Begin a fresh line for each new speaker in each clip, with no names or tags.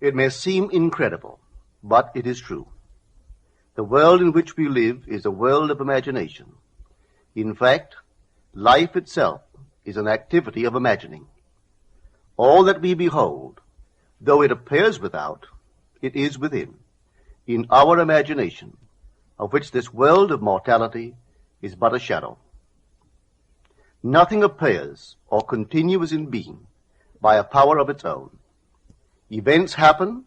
It may seem incredible, but it is true. The world in which we live is a world of imagination. In fact, life itself is an activity of imagining. All that we behold, though it appears without, it is within, in our imagination, of which this world of mortality is but a shadow. Nothing appears or continues in being by a power of its own. Events happen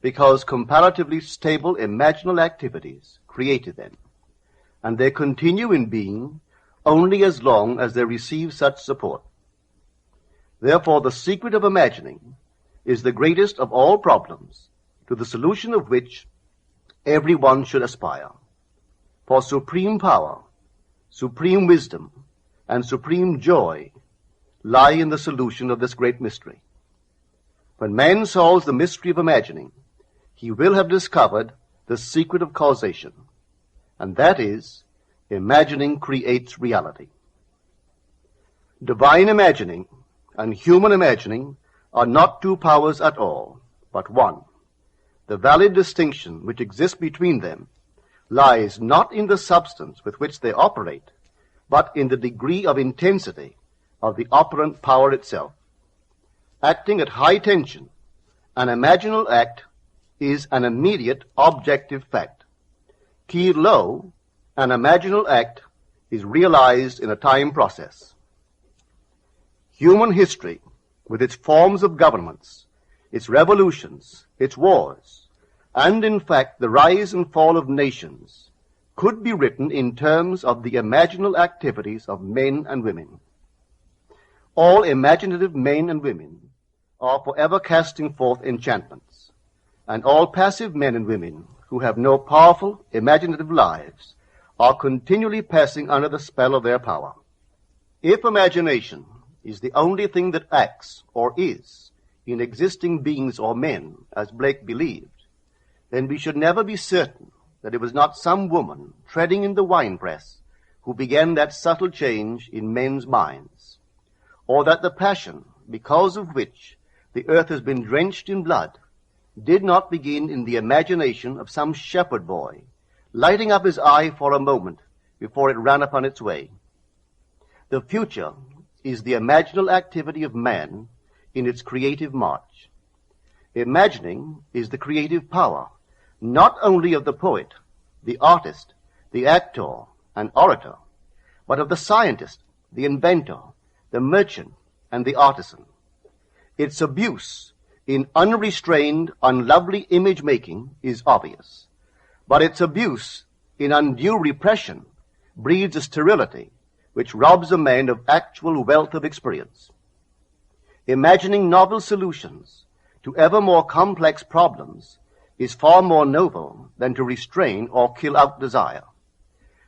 because comparatively stable imaginal activities created them, and they continue in being only as long as they receive such support. Therefore, the secret of imagining is the greatest of all problems, to the solution of which everyone should aspire. For supreme power, supreme wisdom, and supreme joy lie in the solution of this great mystery. When man solves the mystery of imagining, he will have discovered the secret of causation, and that is, imagining creates reality. Divine imagining and human imagining are not two powers at all, but one. The valid distinction which exists between them lies not in the substance with which they operate, but in the degree of intensity of the operant power itself. Acting at high tension, an imaginal act is an immediate objective fact. Keyed low, an imaginal act is realized in a time process. Human history, with its forms of governments, its revolutions, its wars, and in fact the rise and fall of nations, could be written in terms of the imaginal activities of men and women. All imaginative men and women are forever casting forth enchantments, and all passive men and women who have no powerful, imaginative lives are continually passing under the spell of their power. If imagination is the only thing that acts, or is, in existing beings or men, as Blake believed, then we should never be certain that it was not some woman treading in the winepress who began that subtle change in men's minds, or that the passion, because of which the earth has been drenched in blood, did not begin in the imagination of some shepherd boy, lighting up his eye for a moment before it ran upon its way. The future is the imaginal activity of man in its creative march. Imagining is the creative power, not only of the poet, the artist, the actor, and orator, but of the scientist, the inventor, the merchant, and the artisan. Its abuse in unrestrained, unlovely image-making is obvious, but its abuse in undue repression breeds a sterility which robs a man of actual wealth of experience. Imagining novel solutions to ever more complex problems is far more noble than to restrain or kill out desire.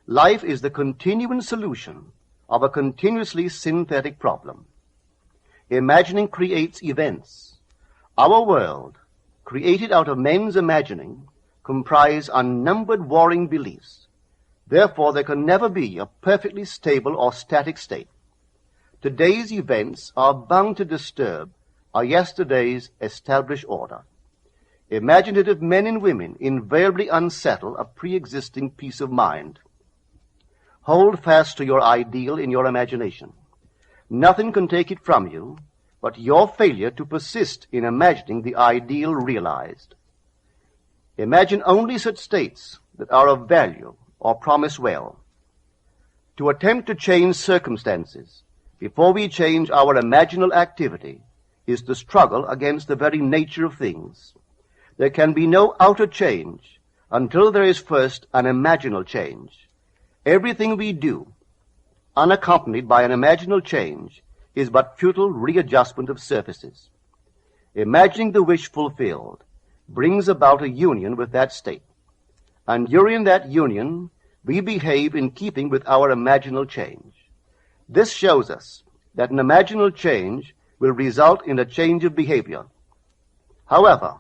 Life is the continuing solution of a continuously synthetic problem. Imagining creates events. Our world, created out of men's imagining, comprise unnumbered warring beliefs. Therefore, there can never be a perfectly stable or static state. Today's events are bound to disturb our yesterday's established order. Imaginative men and women invariably unsettle a pre-existing peace of mind. Hold fast to your ideal in your imagination. Nothing can take it from you but your failure to persist in imagining the ideal realized. Imagine only such states that are of value or promise well. To attempt to change circumstances before we change our imaginal activity is to struggle against the very nature of things. There can be no outer change until there is first an imaginal change. Everything we do, unaccompanied by an imaginal change, is but futile readjustment of surfaces. Imagining the wish fulfilled brings about a union with that state, and during that union we behave in keeping with our imaginal change. This shows us that an imaginal change will result in a change of behavior. However,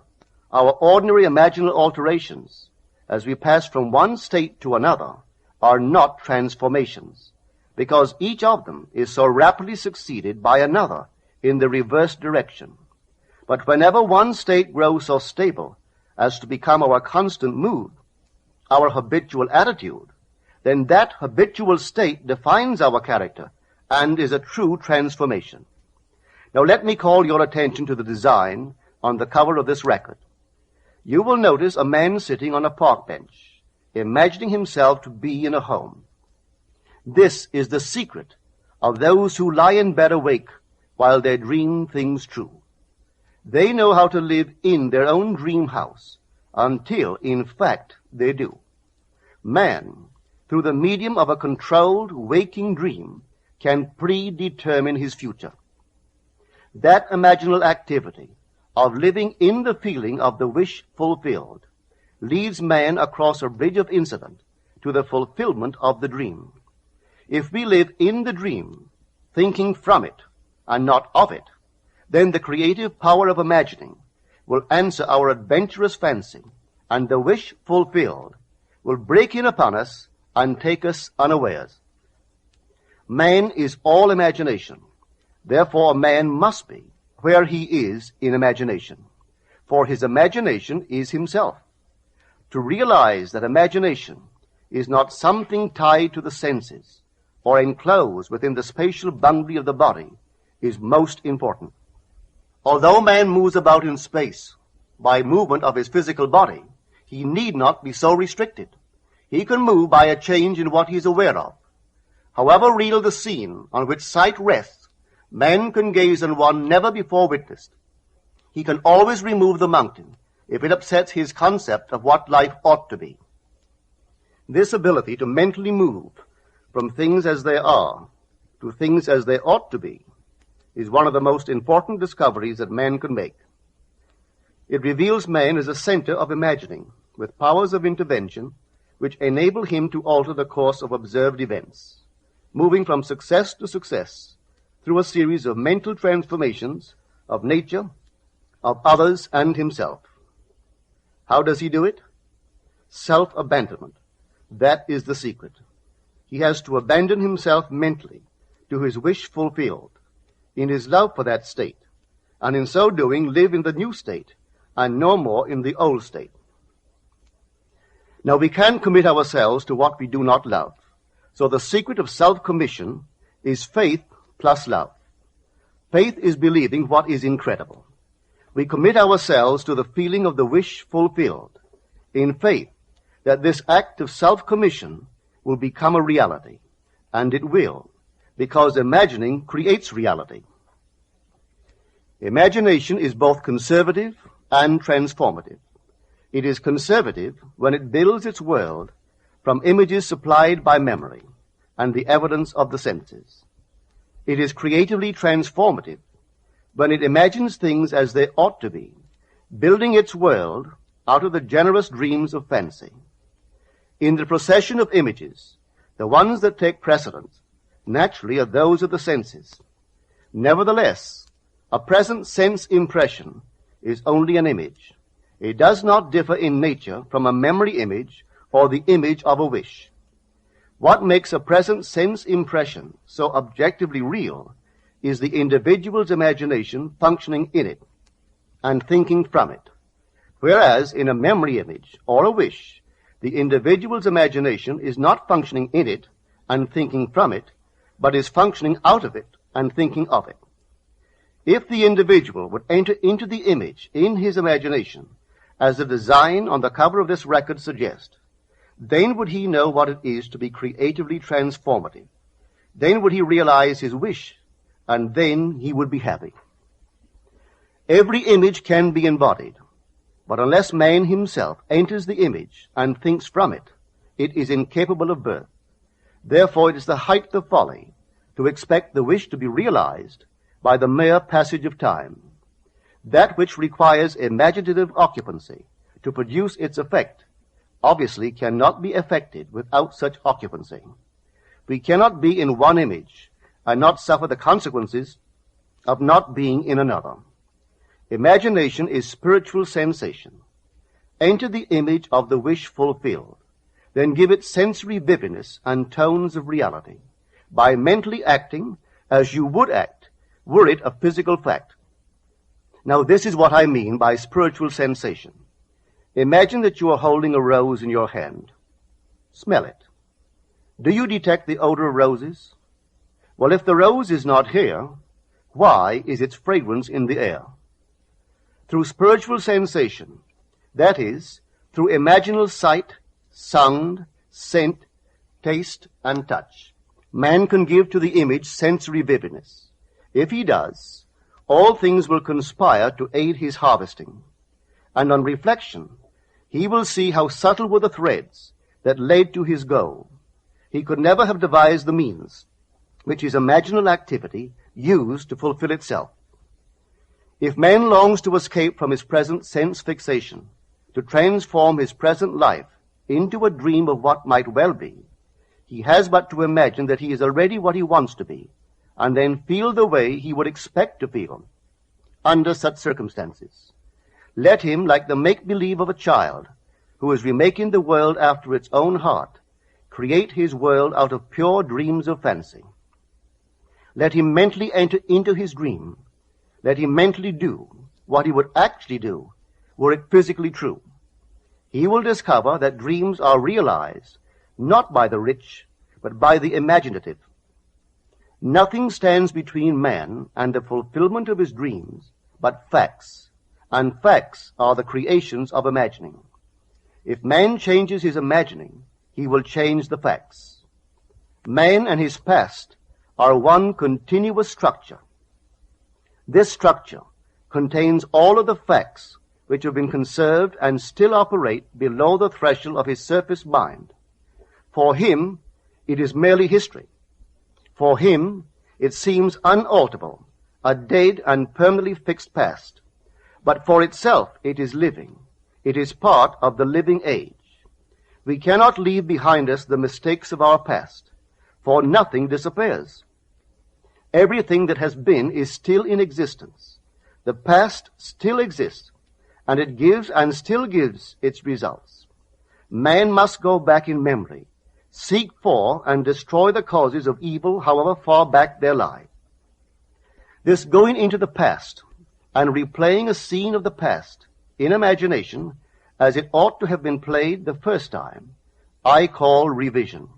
our ordinary imaginal alterations, as we pass from one state to another, are not transformations, because each of them is so rapidly succeeded by another in the reverse direction. But whenever one state grows so stable as to become our constant mood, our habitual attitude, then that habitual state defines our character and is a true transformation. Now let me call your attention to the design on the cover of this record. You will notice a man sitting on a park bench, imagining himself to be in a home. This is the secret of those who lie in bed awake while they dream things true. They know how to live in their own dream house until, in fact, they do. Man, through the medium of a controlled waking dream, can predetermine his future. That imaginal activity of living in the feeling of the wish fulfilled leads man across a bridge of incident to the fulfillment of the dream. If we live in the dream, thinking from it and not of it, then the creative power of imagining will answer our adventurous fancy, and the wish fulfilled will break in upon us and take us unawares. Man is all imagination. Therefore, a man must be where he is in imagination, for his imagination is himself. To realize that imagination is not something tied to the senses or enclosed within the spatial boundary of the body is most important. Although man moves about in space by movement of his physical body, he need not be so restricted. He can move by a change in what he is aware of. However real the scene on which sight rests, man can gaze on one never before witnessed. He can always remove the mountain if it upsets his concept of what life ought to be. This ability to mentally move from things as they are to things as they ought to be is one of the most important discoveries that man can make. It reveals man as a center of imagining, with powers of intervention which enable him to alter the course of observed events, moving from success to success through a series of mental transformations of nature, of others, and himself. How does he do it? Self-abandonment. That is the secret. He has to abandon himself mentally to his wish fulfilled, in his love for that state, and in so doing live in the new state and no more in the old state. Now we can commit ourselves to what we do not love. So the secret of self-commission is faith plus love. Faith is believing what is incredible. We commit ourselves to the feeling of the wish fulfilled, in faith that this act of self-commission will become a reality, and it will, because imagining creates reality. Imagination is both conservative and transformative. It is conservative when it builds its world from images supplied by memory and the evidence of the senses. It is creatively transformative when it imagines things as they ought to be, building its world out of the generous dreams of fancy. In the procession of images, the ones that take precedence naturally are those of the senses. Nevertheless, a present sense impression is only an image. It does not differ in nature from a memory image or the image of a wish. What makes a present sense impression so objectively real is the individual's imagination functioning in it and thinking from it, whereas in a memory image or a wish, the individual's imagination is not functioning in it and thinking from it, but is functioning out of it and thinking of it. If the individual would enter into the image in his imagination, as the design on the cover of this record suggests, then would he know what it is to be creatively transformative. Then would he realize his wish, and then he would be happy. Every image can be embodied, but unless man himself enters the image and thinks from it, it is incapable of birth. Therefore it is the height of folly to expect the wish to be realized by the mere passage of time. That which requires imaginative occupancy to produce its effect obviously cannot be effected without such occupancy. We cannot be in one image and not suffer the consequences of not being in another. Imagination is spiritual sensation. Enter the image of the wish fulfilled, then give it sensory vividness and tones of reality by mentally acting as you would act were it a physical fact. Now, this is what I mean by spiritual sensation. Imagine that you are holding a rose in your hand. Smell it. Do you detect the odor of roses? Well, if the rose is not here, why is its fragrance in the air? Through spiritual sensation, that is, through imaginal sight, sound, scent, taste, and touch, man can give to the image sensory vividness. If he does, all things will conspire to aid his harvesting. And on reflection, he will see how subtle were the threads that led to his goal. He could never have devised the means which his imaginal activity used to fulfill itself. If man longs to escape from his present sense fixation, to transform his present life into a dream of what might well be, he has but to imagine that he is already what he wants to be, and then feel the way he would expect to feel under such circumstances. Let him, like the make-believe of a child who is remaking the world after its own heart, create his world out of pure dreams of fancy. Let him mentally enter into his dream. Let him mentally do what he would actually do were it physically true. He will discover that dreams are realized not by the rich, but by the imaginative. Nothing stands between man and the fulfillment of his dreams but facts, and facts are the creations of imagining. If man changes his imagining, he will change the facts. Man and his past are one continuous structure. This structure contains all of the facts which have been conserved and still operate below the threshold of his surface mind. For him, it is merely history. For him, it seems unalterable, a dead and permanently fixed past. But for itself, it is living. It is part of the living age. We cannot leave behind us the mistakes of our past, for nothing disappears. Everything that has been is still in existence. The past still exists, and it gives and still gives its results. Man must go back in memory, seek for and destroy the causes of evil, however far back they lie. This going into the past and replaying a scene of the past in imagination as it ought to have been played the first time, I call revision.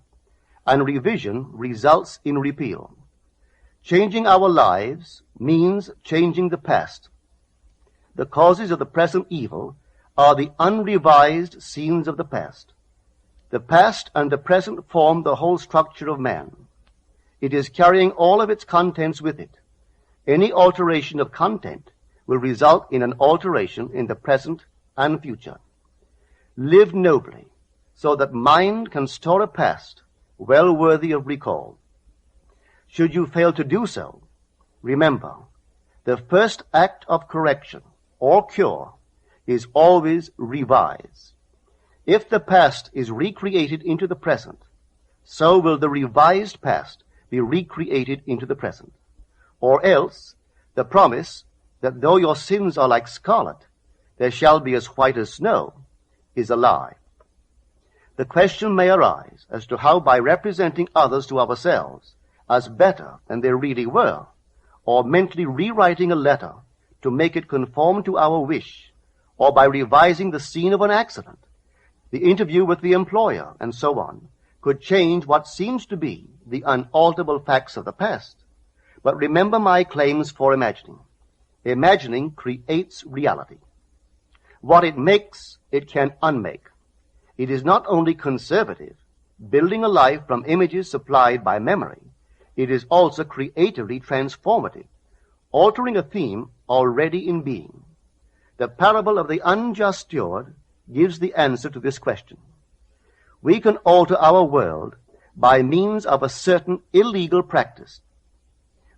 And revision results in repeal. Changing our lives means changing the past. The causes of the present evil are the unrevised scenes of the past. The past and the present form the whole structure of man. It is carrying all of its contents with it. Any alteration of content will result in an alteration in the present and future. Live nobly, so that mind can store a past well worthy of recall. Should you fail to do so, remember, the first act of correction or cure is always revise. If the past is recreated into the present, so will the revised past be recreated into the present. Or else, the promise that though your sins are like scarlet, they shall be as white as snow, is a lie. The question may arise as to how, by representing others to ourselves as better than they really were, or mentally rewriting a letter to make it conform to our wish, or by revising the scene of an accident, the interview with the employer, and so on, could change what seems to be the unalterable facts of the past. But remember my claims for imagining. Imagining creates reality. What it makes, it can unmake. It is not only conservative, building a life from images supplied by memory. It is also creatively transformative, altering a theme already in being. The parable of the unjust steward gives the answer to this question. We can alter our world by means of a certain illegal practice,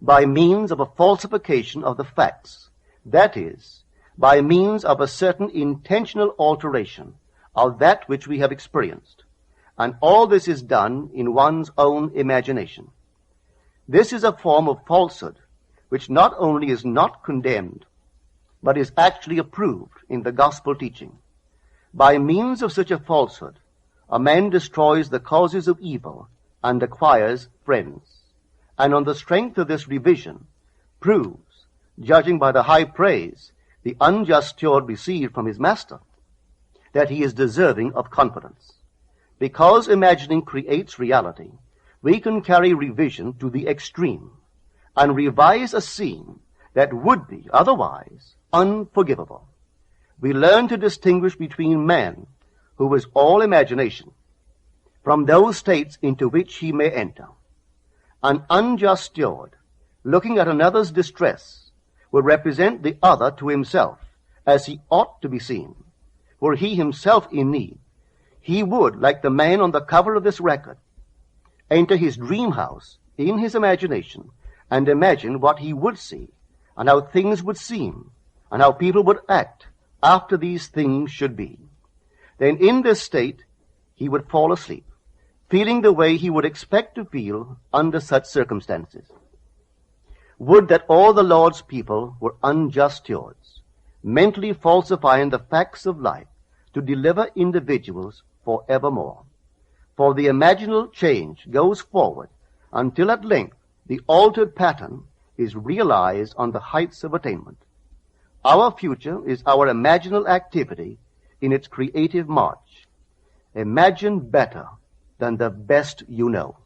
by means of a falsification of the facts, that is, by means of a certain intentional alteration of that which we have experienced. And all this is done in one's own imagination. This is a form of falsehood which not only is not condemned, but is actually approved in the gospel teaching. By means of such a falsehood, a man destroys the causes of evil and acquires friends, and on the strength of this revision proves judging by the high praise the unjust steward received from his master, that he is deserving of confidence. Because imagining creates reality, we can carry revision to the extreme and revise a scene that would be otherwise unforgivable. We learn to distinguish between man, who is all imagination, from those states into which he may enter. An unjust steward, looking at another's distress, would represent the other to himself as he ought to be seen. Were he himself in need, he would, like the man on the cover of this record, enter his dream house in his imagination and imagine what he would see and how things would seem and how people would act after these things should be. Then in this state he would fall asleep, feeling the way he would expect to feel under such circumstances. Would that all the Lord's people were unjust stewards, mentally falsifying the facts of life to deliver individuals forevermore. For the imaginal change goes forward until at length the altered pattern is realized on the heights of attainment. Our future is our imaginal activity in its creative march. Imagine better than the best you know.